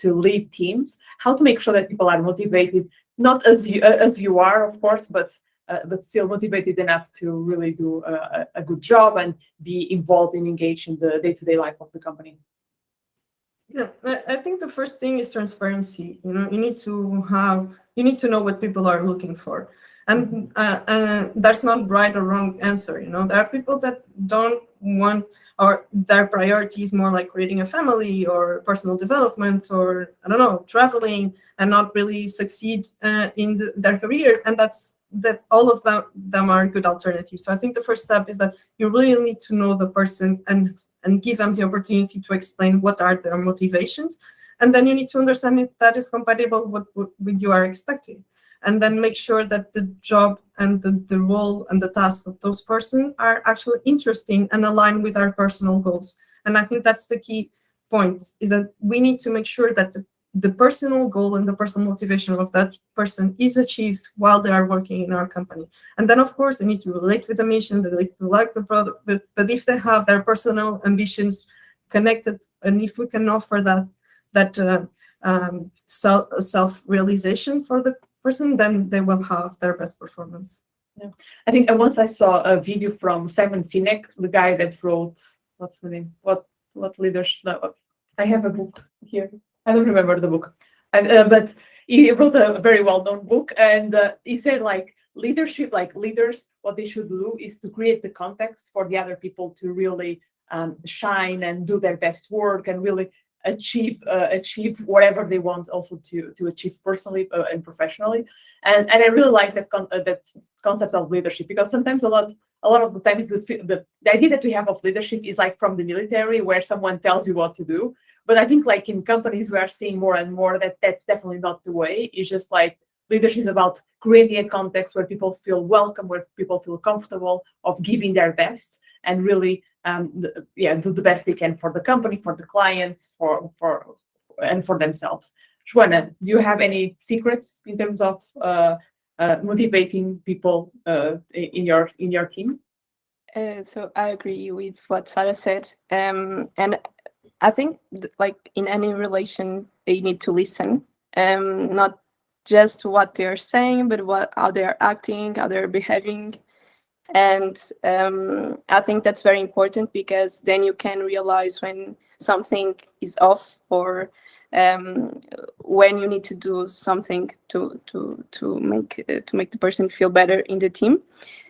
lead teams. How to make sure that people are motivated not as you are, of course, but still motivated enough to really do a good job and be involved and engaged in the day-to-day life of the company? Yeah, I think the first thing is transparency. You need to know what people are looking for, and there's not right or wrong answer. There are people that don't want, or their priority is more like creating a family or personal development, or I don't know, traveling, and not really succeed in their career, and that all of them are good alternatives. So I think the first step is that you really need to know the person and give them the opportunity to explain what are their motivations. And then you need to understand if that is compatible with what you are expecting. And then make sure that the job and the role and the tasks of those persons are actually interesting and aligned with our personal goals. And I think that's the key point, is that we need to make sure that the personal goal and the personal motivation of that person is achieved while they are working in our company. And then, of course, they need to relate with the mission, they need to like the product, but if they have their personal ambitions connected, and if we can offer that self-realization for the person, then they will have their best performance. Yeah. I think once I saw a video from Simon Sinek, the guy that wrote, what's the name? What leadership? No, I have a book here. I don't remember the book, but he wrote a very well-known book, and he said, like, leadership, like leaders, what they should do is to create the context for the other people to really shine and do their best work and really achieve whatever they want also to achieve personally and professionally. And I really like that concept of leadership, because sometimes a lot of the times the idea that we have of leadership is like from the military, where someone tells you what to do. But I think like in companies, we are seeing more and more that that's definitely not the way. It's just like leadership is about creating a context where people feel welcome, where people feel comfortable of giving their best and really do the best they can for the company, for the clients, and for themselves. Joana, do you have any secrets in terms of motivating people in your team? So I agree with what Sara said, and I think like in any relation, you need to listen, not just what they're saying, but how they're acting, how they're behaving. And I think that's very important, because then you can realize when something is off, or when you need to do something to make the person feel better in the team.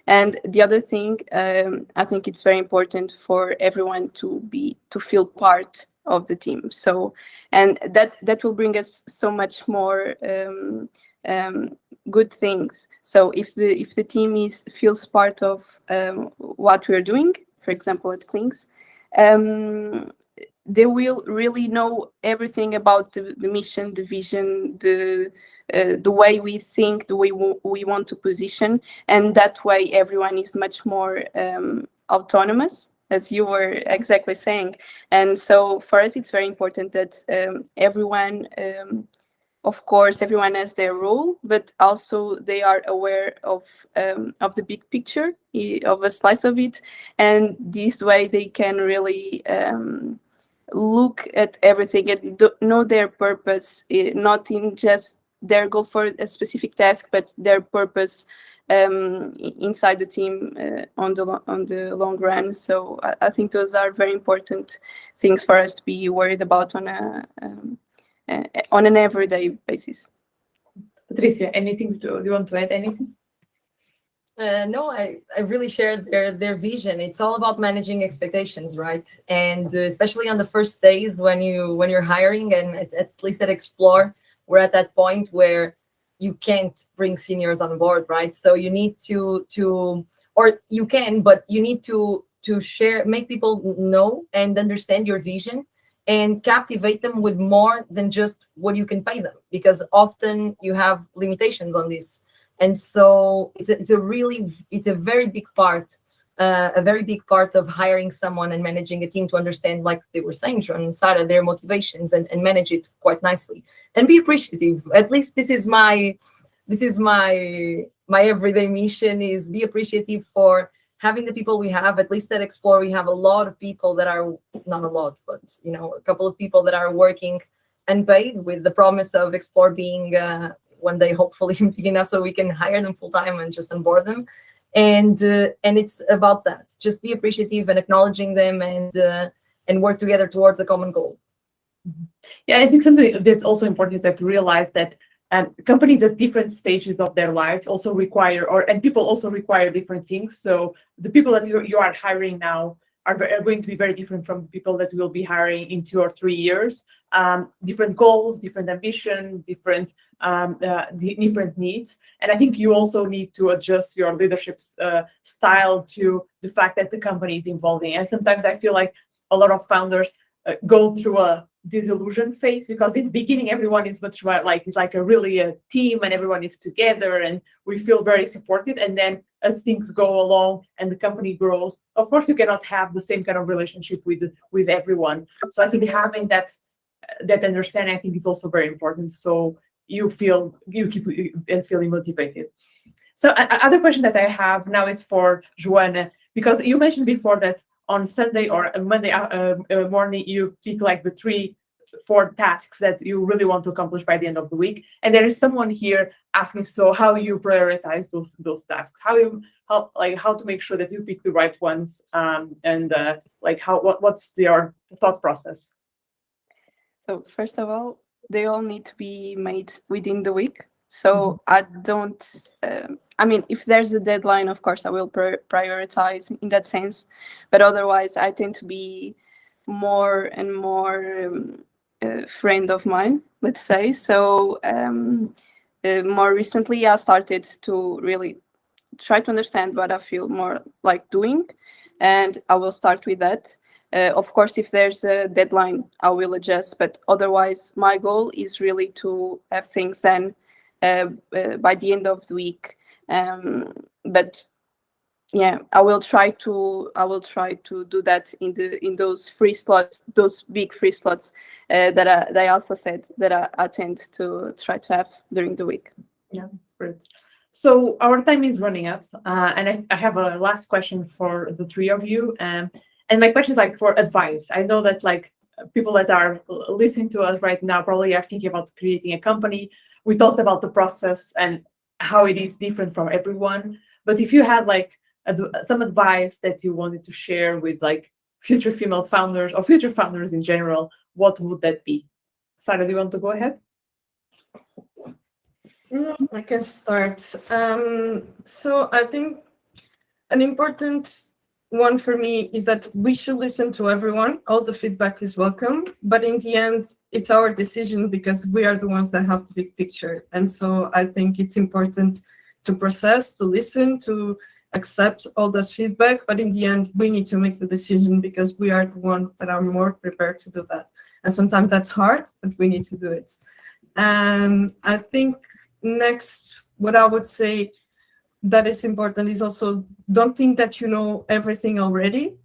And the other thing, I think it's very important for everyone to feel part of the team. So, and that will bring us so much more good things. So if the team feels part of what we're doing, for example at Clynx, they will really know everything about the mission, the vision, the way we think, the way we want to position, and that way everyone is much more autonomous, as you were exactly saying. And so for us, it's very important that everyone, of course, everyone has their role, but also they are aware of the big picture, of a slice of it, and this way they can really look at everything and know their purpose, not in just their goal for a specific task, but their purpose inside the team on the long run. So I think those are very important things for us to be worried about on an everyday basis. Patricia, anything? Do you want to add anything? No, I really shared their vision. It's all about managing expectations, right? And especially on the first days when you're hiring, and at least at Explore, we're at that point where you can't bring seniors on board, right? So you need to or you can, but you need to share, make people know and understand your vision, and captivate them with more than just what you can pay them, because often you have limitations on this. And so it's a very big part of hiring someone and managing a team, to understand, like they were saying, Joana and Sara, their motivations, and manage it quite nicely and be appreciative. At least this is my everyday mission, is be appreciative for having the people we have. At least at Explore, we have a lot of people that are, not a lot, but a couple of people that are working unpaid, with the promise of Explore being one day, hopefully big enough so we can hire them full time and just onboard them. And it's about that. Just be appreciative and acknowledging them, and work together towards a common goal. Yeah, I think something that's also important is that to realize that companies at different stages of their lives also require, and people also require different things. So the people that you are hiring now are going to be very different from the people that we'll be hiring in 2 or 3 years. Different goals, different ambition, different needs. And I think you also need to adjust your leadership style to the fact that the company is evolving. And sometimes I feel like a lot of founders go through a disillusion phase, because in the beginning everyone is much more like, it's like a team and everyone is together and we feel very supported. And then as things go along and the company grows, of course you cannot have the same kind of relationship with everyone. So I think having that understanding, I think, is also very important, so you keep feeling motivated. So other question that I have now is for Joana, because you mentioned before that on Sunday or Monday morning, you pick like the 3-4 tasks that you really want to accomplish by the end of the week. And there is someone here asking, so how you prioritize those tasks? How to make sure that you pick the right ones? What's your thought process? So first of all, they all need to be made within the week. So I don't, if there's a deadline, of course, I will prioritize in that sense. But otherwise, I tend to be more and more friend of mine, let's say. So more recently, I started to really try to understand what I feel more like doing. And I will start with that. Of course, if there's a deadline, I will adjust. But otherwise, my goal is really to have things done by the end of the week. But yeah, I will try to do that in those free slots, those big free slots that I also said that I tend to try to have during the week. Yeah, that's great. So our time is running out, and I have a last question for the three of you. And my question is like for advice. I know that like people that are listening to us right now probably are thinking about creating a company. We talked about the process and how it is different from everyone. But if you had like some advice that you wanted to share with like future female founders or future founders in general, what would that be? Sara, do you want to go ahead? Yeah, I can start. So I think an important one for me is that we should listen to everyone. All the feedback is welcome, but in the end, it's our decision because we are the ones that have the big picture. And so I think it's important to process, to listen, to accept all that feedback. But in the end, we need to make the decision because we are the ones that are more prepared to do that. And sometimes that's hard, but we need to do it. And I think next, what I would say that is important is also don't think that you know everything already,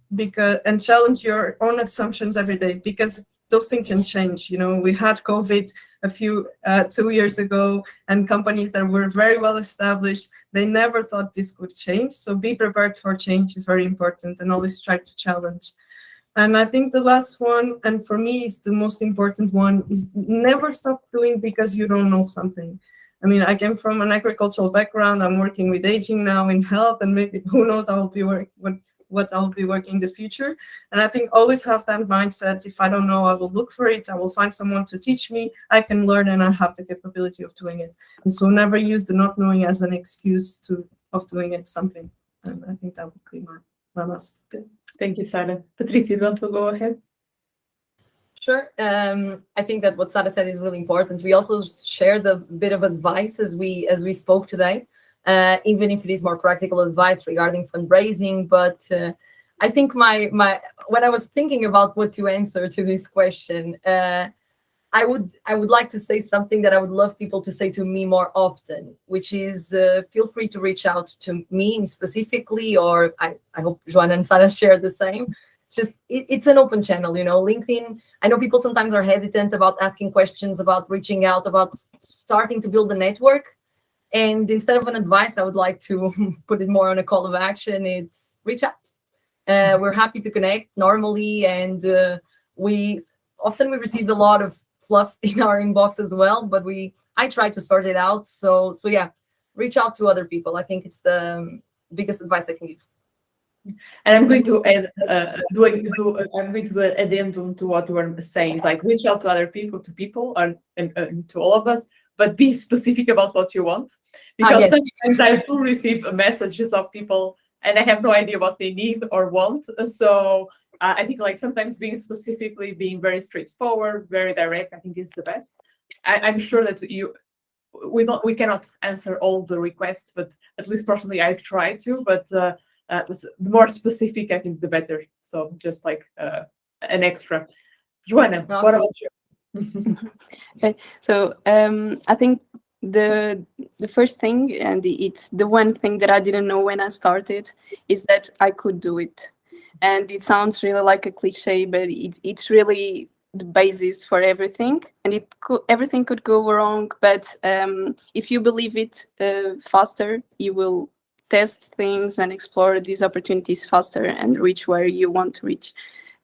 and challenge your own assumptions every day, because those things can change. You know, we had COVID a few 2 years ago, and companies that were very well established, they never thought this could change. So be prepared for change is very important, and always try to challenge. And I think the last one, and for me is the most important one, is never stop doing because you don't know something. I mean, I came from an agricultural background. I'm working with aging now in health, and maybe who knows what I'll be working in the future. And I think always have that mindset. If I don't know, I will look for it. I will find someone to teach me. I can learn, and I have the capability of doing it. And so never use the not knowing as an excuse of doing it something. And I think that would be my last bit. Thank you, Sara. Patricia, you want to go ahead? Sure. I think that what Sara said is really important. We also shared a bit of advice as we spoke today, even if it is more practical advice regarding fundraising. But I think when I was thinking about what to answer to this question, I would like to say something that I would love people to say to me more often, which is feel free to reach out to me specifically, or I hope Joana and Sara share the same. It's an open channel, you know. LinkedIn, I know people sometimes are hesitant about asking questions, about reaching out, about starting to build a network. And instead of an advice, I would like to put it more on a call of action. It's reach out. We're happy to connect normally. And we receive a lot of fluff in our inbox as well, but I try to sort it out. So yeah, reach out to other people. I think it's the biggest advice I can give. And I'm going to add, I'm going to do an addendum to what you were saying. It's like reach out to other people, and to all of us, but be specific about what you want. Because yes. sometimes I do receive messages of people and I have no idea what they need or want. So I think like sometimes being very straightforward, very direct, I think is the best. I'm sure that we cannot answer all the requests, but at least personally I've tried to, but the more specific, I think, the better. So just like an extra. Joana, Awesome. what about you? Okay, so I think the first thing, and it's the one thing that I didn't know when I started, is that I could do it. And it sounds really like a cliche, but it's really the basis for everything. And everything could go wrong, but if you believe it faster, you will test things and explore these opportunities faster and reach where you want to reach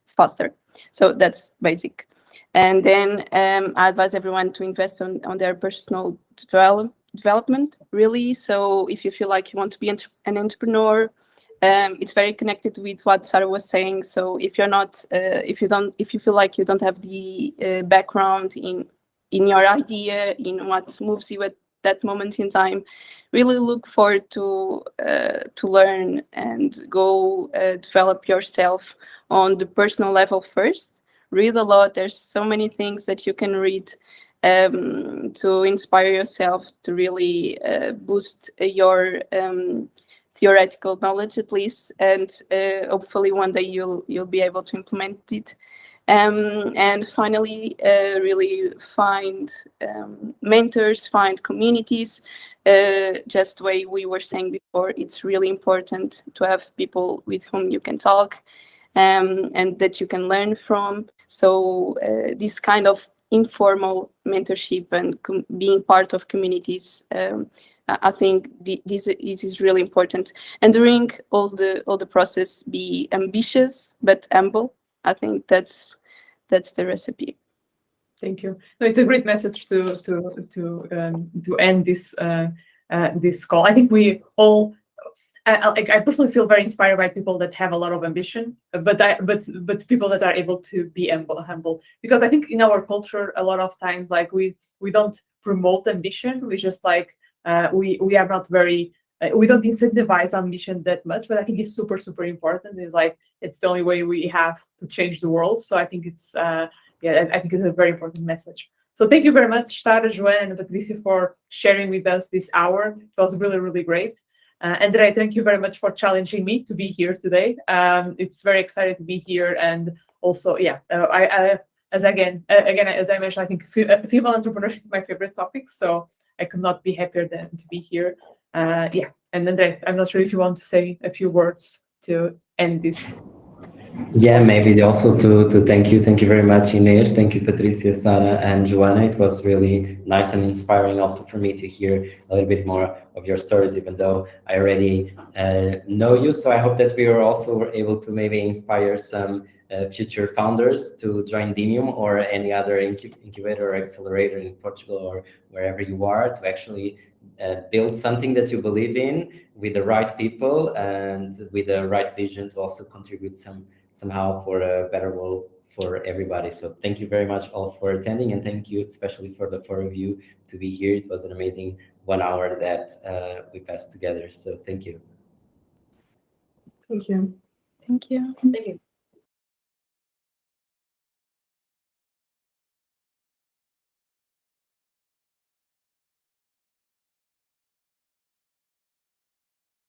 faster. So that's basic. And then I advise everyone to invest on their personal development, really. So if you feel like you want to be an entrepreneur, it's very connected with what Sara was saying. So if you're not, if you feel like you don't have the background in your idea, in what moves you at that moment in time, really look forward to learn and go develop yourself on the personal level first. Read a lot. There's so many things that you can read to inspire yourself, to really boost your theoretical knowledge at least, and hopefully one day you'll be able to implement it. And finally, really find mentors, find communities. Just the way we were saying before, it's really important to have people with whom you can talk and that you can learn from. So this kind of informal mentorship and being part of communities, I think this is really important. And during all the process, be ambitious but humble. I think that's the recipe. Thank you. No, it's a great message to end this this call. I think we all. I personally feel very inspired by people that have a lot of ambition, but people that are able to be humble. Because I think in our culture, a lot of times, like we don't promote ambition. We just like we are not very. We don't incentivize ambition that much, but I think it's super important. It's like it's the only way we have to change the world. So I think it's I think it's a very important message. So thank you very much, Sara, Joana, and Patricia, for sharing with us this hour. It was really great. Andre, thank you very much for challenging me to be here today. It's very exciting to be here, and also, as I mentioned, I think female entrepreneurship is my favorite topic, so I could not be happier than to be here. And Andre, I'm not sure if you want to say a few words to end this. Yeah, maybe also to thank you very much, Inês. Thank you, Patricia, Sara, and Joana. It was really nice and inspiring also for me to hear a little bit more of your stories, even though I already know you. So I hope that we were also able to maybe inspire some future founders to join Demium or any other incubator or accelerator in Portugal or wherever you are, to actually build something that you believe in with the right people and with the right vision to also contribute somehow for a better world for everybody. So thank you very much all for attending, and thank you especially for the four of you to be here. It was an amazing 1 hour that we passed together. So thank you. Thank you. Thank you. Thank you.